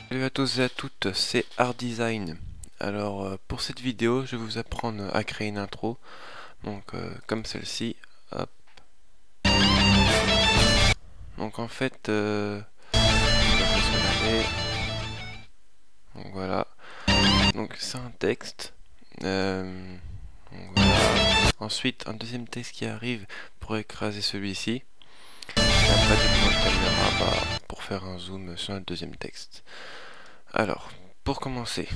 Salut à tous et à toutes, c'est Art Design. Alors pour cette vidéo, je vais vous apprendre à créer une intro. Donc comme celle-ci. Hop. Donc en fait, donc voilà. Donc c'est un texte. Donc, voilà. Ensuite, un deuxième texte qui arrive pour écraser celui-ci. Et après, du point de caméra pour faire un zoom sur un deuxième texte. Alors, pour commencer,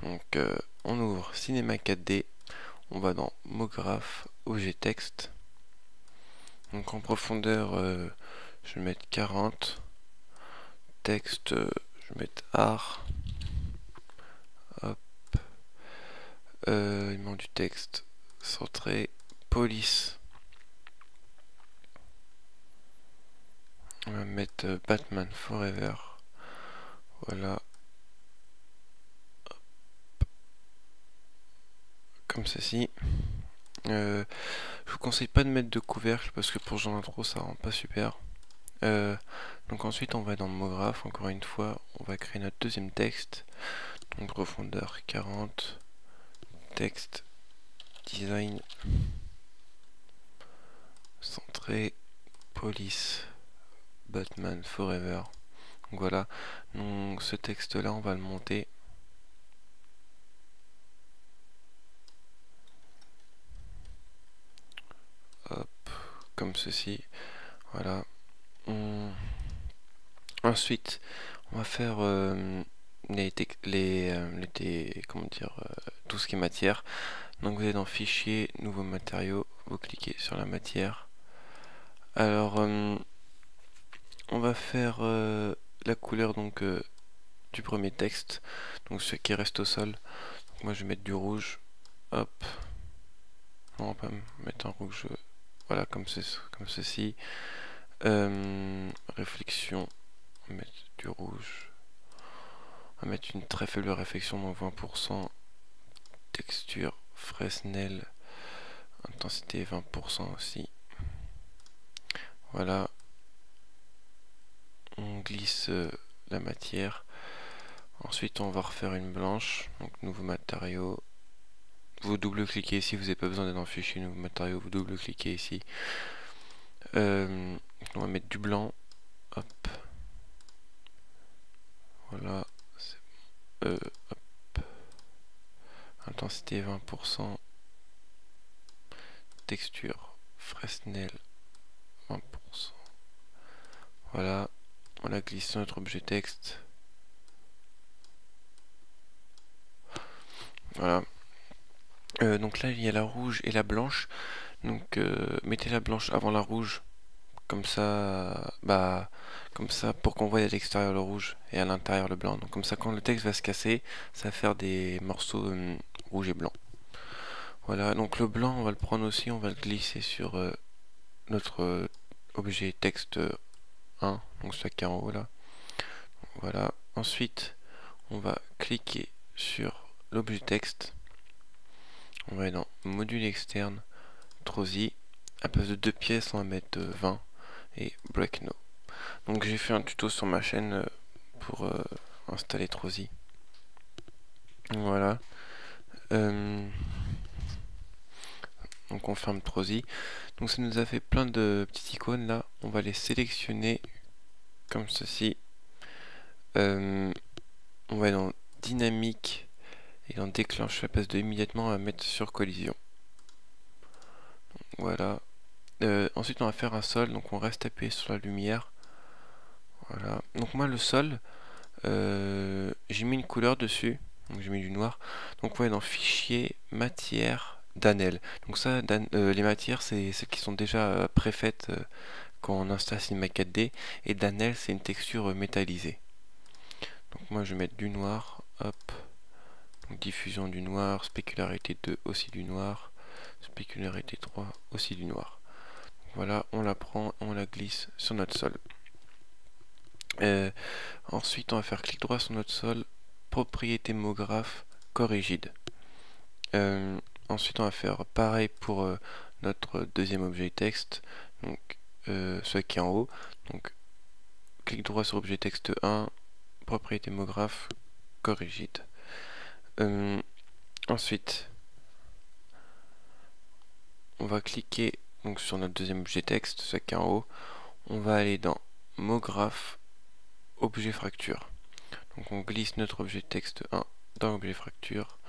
donc on ouvre Cinema 4D. On va dans Mograph, objet texte. Donc en profondeur, je vais mettre 40. Texte, je vais mettre art. Hop. Il manque du texte. Centré. Police. On va mettre Batman Forever. Voilà. Comme ceci. Je vous conseille pas de mettre de couvercle parce que pour ce genre d'intro ça rend pas super. Donc ensuite on va dans Mograph, encore une fois, on va créer notre deuxième texte. Donc profondeur 40, texte, design, centré, police, Batman Forever. Donc voilà, donc ce texte là on va le monter. Hop, comme ceci. Voilà. Ensuite, on va faire comment dire, tout ce qui est matière. Donc vous allez dans Fichier, Nouveaux matériaux, vous cliquez sur la matière. Alors, on va faire la couleur donc du premier texte, donc ce qui reste au sol. Donc, moi je vais mettre du rouge. Hop. Non, on va pas mettre un rouge. Voilà, comme ceci. Réflexion. On va mettre du rouge. On va mettre une très faible réflexion, donc 20%. Texture, Fresnel, intensité 20% aussi. Voilà. On glisse la matière. Ensuite, on va refaire une blanche. Donc, nouveau matériau. Vous double-cliquez ici. Vous n'avez pas besoin d'être dans le fichier nouveau matériau. Vous double-cliquez ici. On va mettre du blanc. Hop. Voilà. Hop. Intensité 20%. Texture, Fresnel 20%. Voilà. On la glisse sur notre objet texte. Voilà. Donc là, il y a la rouge et la blanche. Donc mettez la blanche avant la rouge. Comme ça, comme ça pour qu'on voie à l'extérieur le rouge et à l'intérieur le blanc. Donc comme ça, quand le texte va se casser, ça va faire des morceaux rouge et blanc. Voilà, donc le blanc, on va le prendre aussi, on va le glisser sur notre objet texte 1, donc celui qui est en haut là. Voilà, ensuite, on va cliquer sur l'objet texte. On va aller dans module externe, Trosi. À place de 2 pièces, on va mettre 20 et break no. Donc j'ai fait un tuto sur ma chaîne pour installer Trosi. Voilà. Donc on ferme Trosi. Donc ça nous a fait plein de petites icônes là. On va les sélectionner comme ceci. On va aller dans dynamique et dans déclenche, à place de immédiatement, on va mettre sur collision. Voilà. Ensuite on va faire un sol, donc on reste appuyé sur la lumière. Voilà. Donc moi le sol, j'ai mis une couleur dessus, donc j'ai mis du noir. Donc ouais, dans fichier, matière, Danel. Donc ça, les matières, c'est celles qui sont déjà préfaites quand on installe Cinema 4D. Et Danel, c'est une texture métallisée. Donc moi je vais mettre du noir, hop. Donc diffusion du noir, spécularité 2 aussi du noir, spécularité 3 aussi du noir. Voilà, on la prend, on la glisse sur notre sol. Ensuite, on va faire clic droit sur notre sol, propriété Mograph, corrigide. Ensuite, on va faire pareil pour notre deuxième objet texte, donc celui qui est en haut. Donc, clic droit sur objet texte 1, propriété MoGraph, corrigide. Ensuite, on va cliquer donc sur notre deuxième objet texte, ce qui est en haut. On va aller dans MoGraph, objet fracture. Donc on glisse notre objet texte 1 dans l'objet fracture.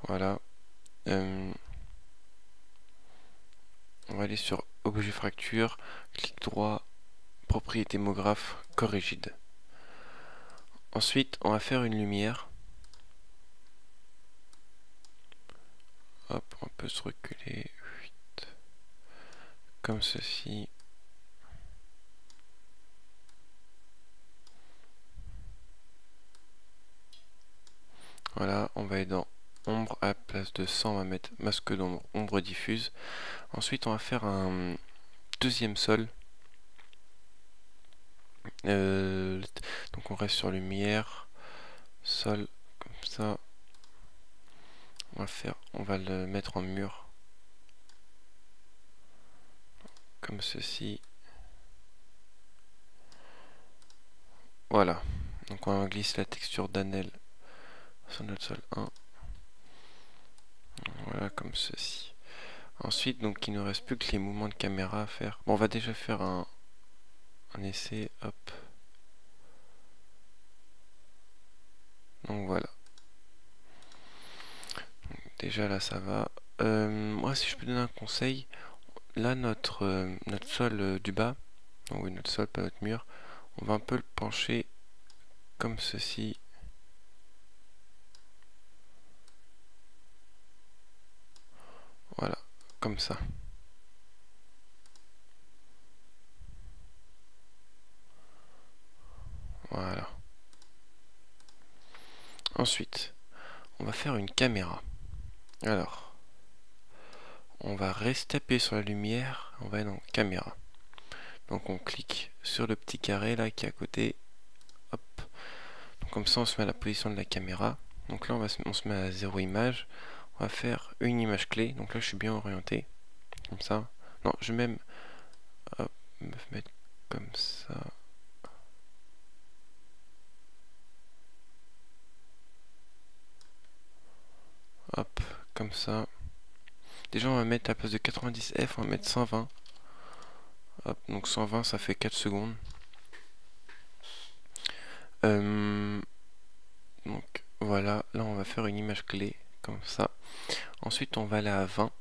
Voilà. On va aller sur objet fracture, clic droit, propriété MoGraph, corrigide. Ensuite, on va faire une lumière. Hop, on peut se reculer. Comme ceci. Voilà, on va aller dans ombre, à la place de 100, on va mettre masque d'ombre, ombre diffuse. Ensuite, on va faire un deuxième sol. Donc on reste sur lumière, sol, comme ça. On va le mettre en mur, comme ceci. Voilà. Donc on glisse la texture d'Anel sur notre sol 1. Voilà, comme ceci. Ensuite, donc il ne nous reste plus que les mouvements de caméra à faire. Bon, on va déjà faire un essai. Hop. Donc voilà. Donc, déjà là, ça va. Moi, si je peux donner un conseil, là, notre sol du bas, donc oui, notre sol, pas notre mur, on va un peu le pencher comme ceci. Voilà, comme ça. Voilà. Ensuite, on va faire une caméra. Alors, on va rester appuyé sur la lumière, on va aller dans caméra. Donc on clique sur le petit carré là qui est à côté. Hop. Donc comme ça on se met à la position de la caméra. Donc là on se met à 0 image. On va faire une image clé. Donc là je suis bien orienté. Comme ça. Non, je vais même hop, me mettre comme ça. Hop, comme ça. Déjà on va mettre à la place de 90 F, on va mettre 120. Hop, donc 120 ça fait 4 secondes. Donc voilà, là on va faire une image clé comme ça. Ensuite on va aller à 20.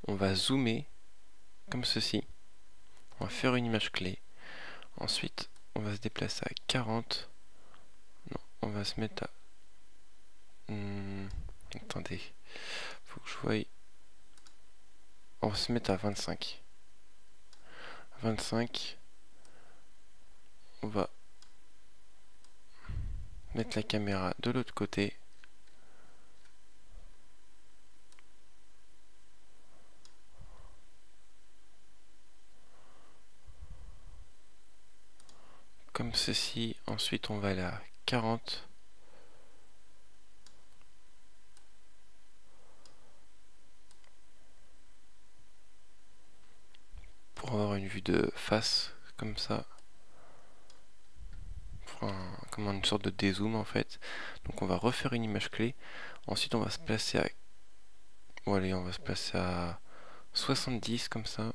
On va zoomer comme ceci. On va faire une image clé. Ensuite on va se déplacer à 40. Non, on va se mettre à... attendez, faut que je voie. On va se mettre à 25. 25. On va mettre la caméra de l'autre côté. Comme ceci. Ensuite on va aller à 40. Pour avoir une vue de face comme ça. Comme une sorte de dézoom en fait. Donc on va refaire une image clé. Ensuite on va se placer à... Bon allez, on va se placer à 70 comme ça.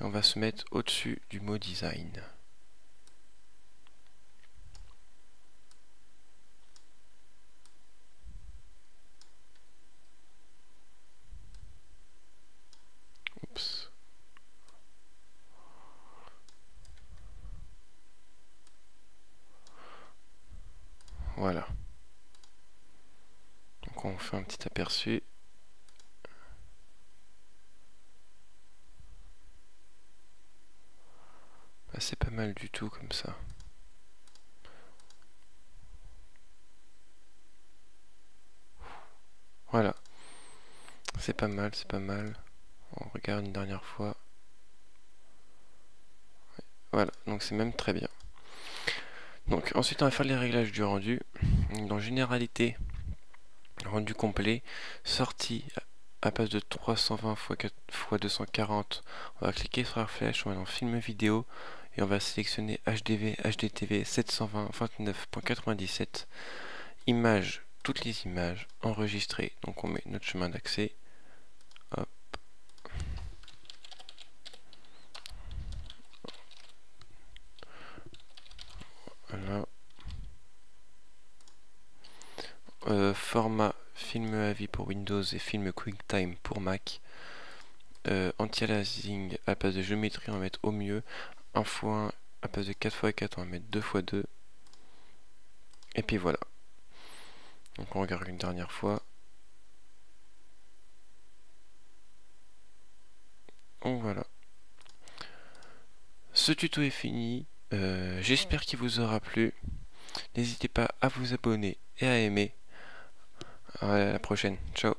Et on va se mettre au-dessus du mot design. Oups. Voilà. Donc on fait un petit aperçu. Bah, c'est pas mal du tout comme ça. Voilà. C'est pas mal, c'est pas mal. On regarde une dernière fois. Voilà, donc c'est même très bien. Donc ensuite on va faire les réglages du rendu. Dans généralité, rendu complet, sortie à base de 320 x 240, on va cliquer sur la flèche, on va dans film vidéo et on va sélectionner HDV, HDTV 720 29.97, images, toutes les images enregistrées. Donc on met notre chemin d'accès. Hop. Voilà. Format film à vie pour Windows et film QuickTime pour Mac. Anti-aliasing à la place de géométrie on va mettre au mieux. 1x1 à la place de 4x4 on va mettre 2x2. Et puis voilà. Donc on regarde une dernière fois. Donc voilà. Ce tuto est fini. J'espère qu'il vous aura plu. N'hésitez pas à vous abonner et à aimer. À la prochaine. Ciao.